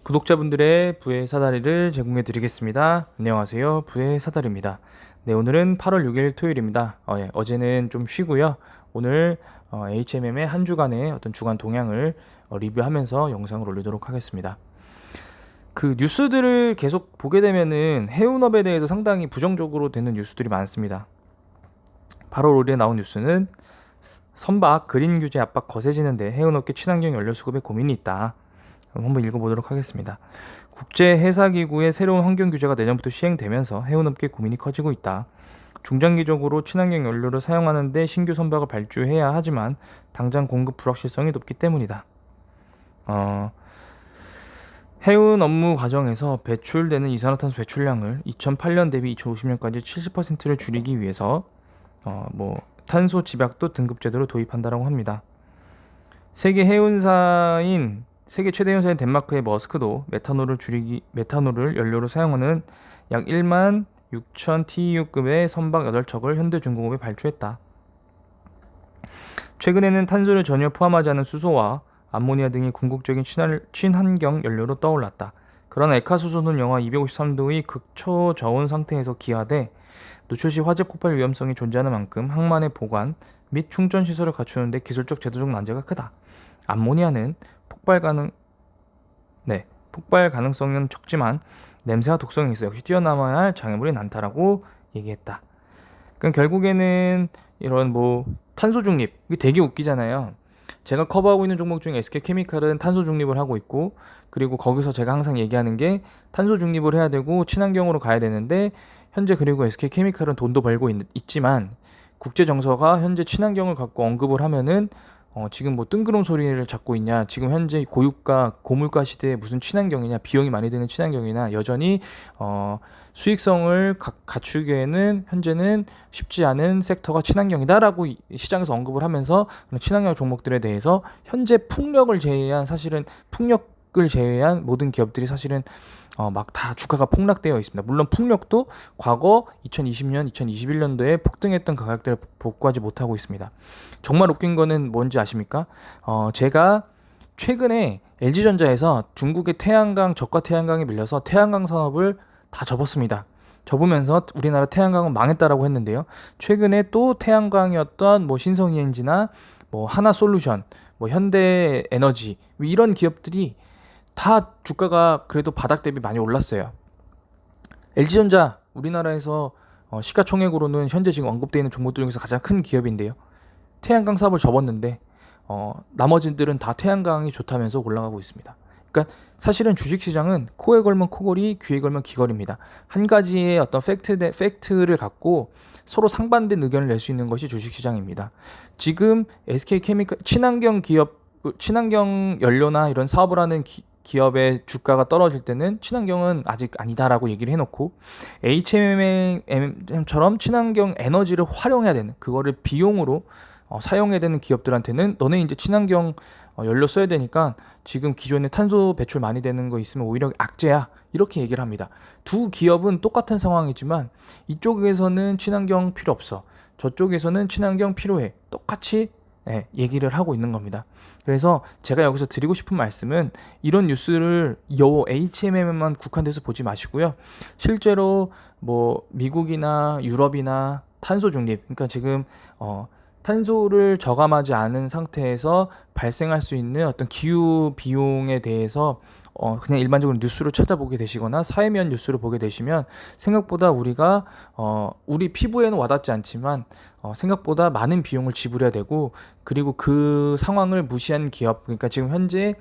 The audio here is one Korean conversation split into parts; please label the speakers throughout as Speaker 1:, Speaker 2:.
Speaker 1: 구독자분들의 부의 사다리를 제공해 드리겠습니다. 안녕하세요. 부의 사다리입니다. 네, 오늘은 8월 6일 토요일입니다. 어제는 좀 쉬고요. 오늘 HMM의 한 주간의 어떤 주간 동향을 리뷰하면서 영상을 올리도록 하겠습니다. 그 뉴스들을 계속 보게 되면은 해운업에 대해서 상당히 부정적으로 되는 뉴스들이 많습니다. 8월 5일에 나온 뉴스는 선박 그린 규제 압박 거세지는데 해운업계 친환경 연료 수급에 고민이 있다. 한번 읽어보도록 하겠습니다. 국제해사기구의 새로운 환경 규제가 내년부터 시행되면서 해운업계 고민이 커지고 있다. 중장기적으로 친환경 연료를 사용하는 데 신규 선박을 발주해야 하지만 당장 공급 불확실성이 높기 때문이다. 해운 업무 과정에서 배출되는 이산화탄소 배출량을 2008년 대비 2050년까지 70%를 줄이기 위해서 탄소 집약도 등급 제도를 도입한다라고 합니다. 세계 최대 해운사인 덴마크의 머스크도 메탄올을 연료로 사용하는 약 1만 6천 TEU급의 선박 8척을 현대중공업에 발주했다. 최근에는 탄소를 전혀 포함하지 않은 수소와 암모니아 등이 궁극적인 친환경 연료로 떠올랐다. 그러나 액화수소는 영하 253도의 극초저온 상태에서 기화돼 노출 시 화재 폭발 위험성이 존재하는 만큼 항만의 보관 및 충전 시설을 갖추는데 기술적 제도적 난제가 크다. 암모니아는 폭발 가능성은 적지만 냄새와 독성이 있어 역시 뛰어남아야 할 장애물이 많다라고 얘기했다. 그러니까 결국에는 이런 탄소 중립, 이게 되게 웃기잖아요. 제가 커버하고 있는 종목 중에 SK케미칼은 탄소 중립을 하고 있고, 그리고 거기서 제가 항상 얘기하는 게 탄소 중립을 해야 되고 친환경으로 가야 되는데, 현재 그리고 SK케미칼은 돈도 벌고 있지만 국제 정서가 현재 친환경을 갖고 언급을 하면은 지금 뜬구름 소리를 잡고 있냐, 지금 현재 고물가 시대에 무슨 친환경이냐, 비용이 많이 드는 친환경이나, 여전히 수익성을 갖추기에는 현재는 쉽지 않은 섹터가 친환경이다라고 시장에서 언급을 하면서 친환경 종목들에 대해서 현재 풍력을 제외한 모든 기업들이 사실은 막 다 주가가 폭락되어 있습니다. 물론 풍력도 과거 2020년, 2021년도에 폭등했던 가격들을 복구하지 못하고 있습니다. 정말 웃긴 거는 뭔지 아십니까? 제가 최근에 LG전자에서 중국의 저가 태양광에 밀려서 태양광 산업을 다 접었습니다. 접으면서 우리나라 태양광은 망했다라고 했는데요. 최근에 또 태양광이었던 신성이엔지나 하나솔루션, 현대에너지 이런 기업들이 다 주가가 그래도 바닥 대비 많이 올랐어요. LG전자 우리나라에서 시가총액으로는 현재 지금 언급되어 있는 종목들 중에서 가장 큰 기업인데요. 태양광 사업을 접었는데 나머지들은 다 태양광이 좋다면서 올라가고 있습니다. 그러니까 사실은 주식시장은 코에 걸면 코걸이, 귀에 걸면 귀걸이입니다. 한 가지의 어떤 팩트를 갖고 서로 상반된 의견을 낼 수 있는 것이 주식시장입니다. 지금 SK케미칼 친환경 연료나 이런 사업을 하는 기업의 주가가 떨어질 때는 친환경은 아직 아니다라고 얘기를 해놓고, HMM처럼 친환경 에너지를 활용해야 되는, 그거를 비용으로 사용해야 되는 기업들한테는 너네 이제 친환경 연료 써야 되니까 지금 기존에 탄소 배출 많이 되는 거 있으면 오히려 악재야, 이렇게 얘기를 합니다. 두 기업은 똑같은 상황이지만 이쪽에서는 친환경 필요 없어, 저쪽에서는 친환경 필요해, 똑같이 얘기를 하고 있는 겁니다. 그래서 제가 여기서 드리고 싶은 말씀은, 이런 뉴스를 HMM에만 국한돼서 보지 마시고요. 실제로 미국이나 유럽이나 탄소 중립, 그러니까 지금 탄소를 저감하지 않은 상태에서 발생할 수 있는 어떤 기후 비용에 대해서 그냥 일반적으로 뉴스를 찾아보게 되시거나 사회면 뉴스를 보게 되시면, 생각보다 우리가 우리 피부에는 와닿지 않지만 생각보다 많은 비용을 지불해야 되고, 그리고 그 상황을 무시한 기업, 그러니까 지금 현재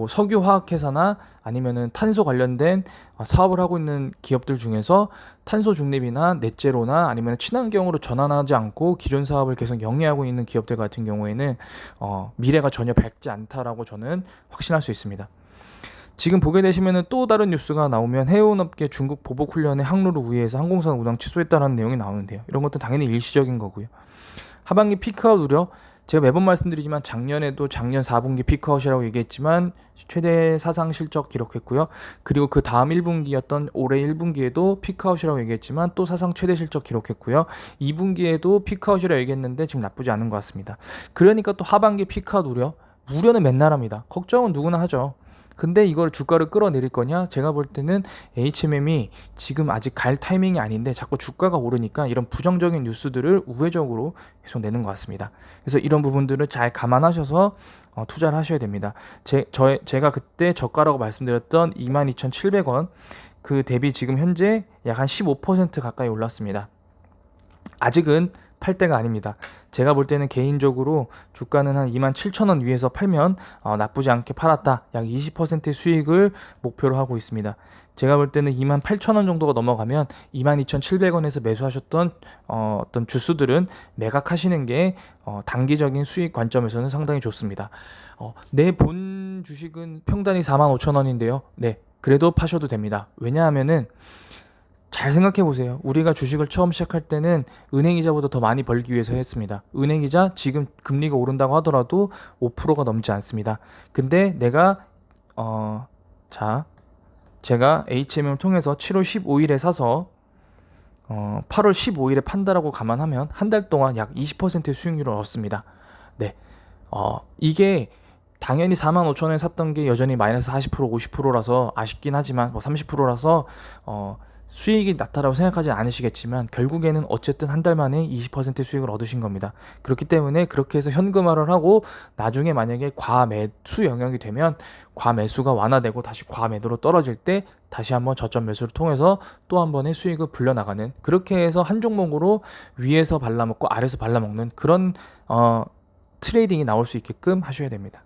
Speaker 1: 석유화학회사나 아니면은 탄소 관련된 사업을 하고 있는 기업들 중에서 탄소 중립이나 넷제로나 아니면 친환경으로 전환하지 않고 기존 사업을 계속 영위하고 있는 기업들 같은 경우에는 미래가 전혀 밝지 않다라고 저는 확신할 수 있습니다. 지금 보게 되시면 또 다른 뉴스가 나오면 해운업계 중국 보복훈련에 항로를 우회해서 항공선 운항 취소했다는 내용이 나오는데요. 이런 것도 당연히 일시적인 거고요. 하반기 피크아웃 우려, 제가 매번 말씀드리지만 작년 4분기 피크아웃이라고 얘기했지만 최대 사상 실적 기록했고요. 그리고 그 다음 1분기였던 올해 1분기에도 피크아웃이라고 얘기했지만 또 사상 최대 실적 기록했고요. 2분기에도 피크아웃이라고 얘기했는데 지금 나쁘지 않은 것 같습니다. 그러니까 또 하반기 피크아웃 우려는 맨날 합니다. 걱정은 누구나 하죠. 근데 이걸 주가를 끌어내릴 거냐? 제가 볼 때는 HMM이 지금 아직 갈 타이밍이 아닌데 자꾸 주가가 오르니까 이런 부정적인 뉴스들을 우회적으로 계속 내는 것 같습니다. 그래서 이런 부분들을 잘 감안하셔서 투자를 하셔야 됩니다. 제가 그때 저가라고 말씀드렸던 22,700원 그 대비 지금 현재 약 한 15% 가까이 올랐습니다. 아직은 팔 때가 아닙니다. 제가 볼 때는 개인적으로 주가는 한 27,000원 위에서 팔면 나쁘지 않게 팔았다. 약 20%의 수익을 목표로 하고 있습니다. 제가 볼 때는 28,000원 정도가 넘어가면 22,700원에서 매수하셨던 어떤 주수들은 매각하시는 게 단기적인 수익 관점에서는 상당히 좋습니다. 내 본 주식은 평단이 45,000원인데요. 네, 그래도 파셔도 됩니다. 왜냐하면은 잘 생각해 보세요. 우리가 주식을 처음 시작할 때는 은행이자보다 더 많이 벌기 위해서 했습니다. 은행이자 지금 금리가 오른다고 하더라도 5%가 넘지 않습니다. 근데 내가 제가 HMM을 통해서 7월 15일에 사서 8월 15일에 판다라고 감안하면 한 달 동안 약 20%의 수익률을 얻습니다. 네, 이게 당연히 45,000원에 샀던 게 여전히 마이너스 40% 50%라서 아쉽긴 하지만 30%라서 수익이 낮다라고 생각하지 않으시겠지만 결국에는 어쨌든 한 달 만에 20% 수익을 얻으신 겁니다. 그렇기 때문에 그렇게 해서 현금화를 하고 나중에 만약에 과매수 영역이 되면 과매수가 완화되고 다시 과매도로 떨어질 때 다시 한번 저점 매수를 통해서 또 한 번의 수익을 불려나가는, 그렇게 해서 한 종목으로 위에서 발라먹고 아래에서 발라먹는 그런 트레이딩이 나올 수 있게끔 하셔야 됩니다.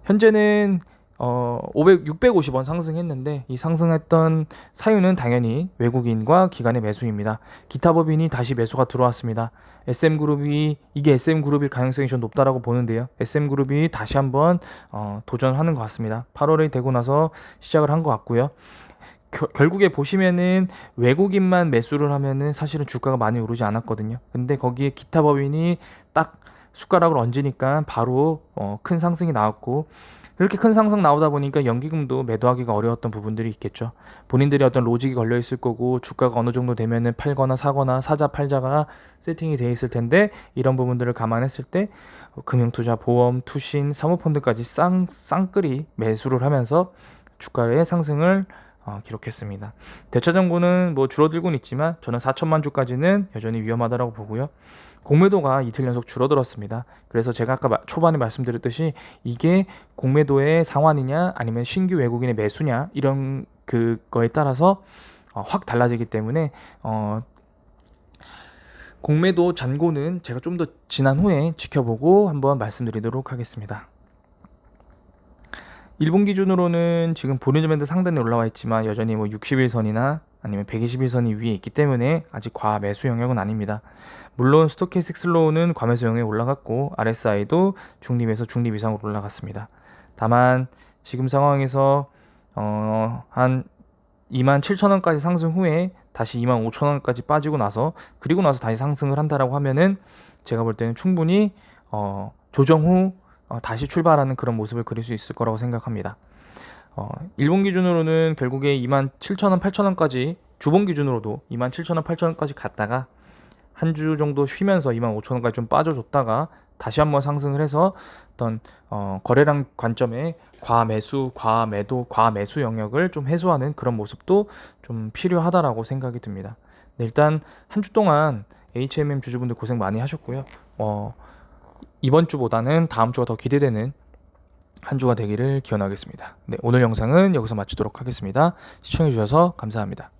Speaker 1: 현재는 650원 상승했는데 이 상승했던 사유는 당연히 외국인과 기관의 매수입니다. 기타 법인이 다시 매수가 들어왔습니다. 이게 SM그룹일 가능성이 좀 높다라고 보는데요. SM그룹이 다시 한번 도전하는 것 같습니다. 8월에 되고 나서 시작을 한 것 같고요. 결국에 보시면은 외국인만 매수를 하면은 사실은 주가가 많이 오르지 않았거든요. 근데 거기에 기타 법인이 딱 숟가락을 얹으니까 바로 큰 상승이 나왔고, 그렇게 큰 상승 나오다 보니까 연기금도 매도하기가 어려웠던 부분들이 있겠죠. 본인들이 어떤 로직이 걸려 있을 거고 주가가 어느 정도 되면은 팔거나 사거나 사자 팔자가 세팅이 돼 있을 텐데, 이런 부분들을 감안했을 때 금융투자, 보험, 투신, 사모펀드까지 쌍끌이 매수를 하면서 주가의 상승을 기록했습니다. 대차정보는 줄어들고는 있지만 저는 4천만 주까지는 여전히 위험하다고 보고요. 공매도가 이틀 연속 줄어들었습니다. 그래서 제가 아까 초반에 말씀드렸듯이 이게 공매도의 상환이냐 아니면 신규 외국인의 매수냐 이런 그거에 따라서 확 달라지기 때문에 공매도 잔고는 제가 좀 더 지난 후에 지켜보고 한번 말씀드리도록 하겠습니다. 일본 기준으로는 지금 볼린저 밴드 상단에 올라와 있지만 여전히 60일선이나 아니면 120일선이 위에 있기 때문에 아직 과매수 영역은 아닙니다. 물론 스토캐스틱 슬로우는 과매수 영역에 올라갔고 RSI도 중립에서 중립 이상으로 올라갔습니다. 다만 지금 상황에서 한 27,000원까지 상승 후에 다시 25,000원까지 빠지고 나서 그리고 나서 다시 상승을 한다라고 하면은 제가 볼 때는 충분히 조정 후 다시 출발하는 그런 모습을 그릴 수 있을 거라고 생각합니다. 일본 기준으로는 결국에 27,000원, 8,000원까지 주봉 기준으로도 27,000원, 8,000원까지 갔다가 한 주 정도 쉬면서 25,000원까지 좀 빠져줬다가 다시 한번 상승을 해서 어떤 거래량 관점에 과매수, 과매도, 과매수 영역을 좀 해소하는 그런 모습도 좀 필요하다라고 생각이 듭니다. 네, 일단 한 주 동안 HMM 주주분들 고생 많이 하셨고요. 이번 주보다는 다음 주가 더 기대되는 한 주가 되기를 기원하겠습니다. 네, 오늘 영상은 여기서 마치도록 하겠습니다. 시청해주셔서 감사합니다.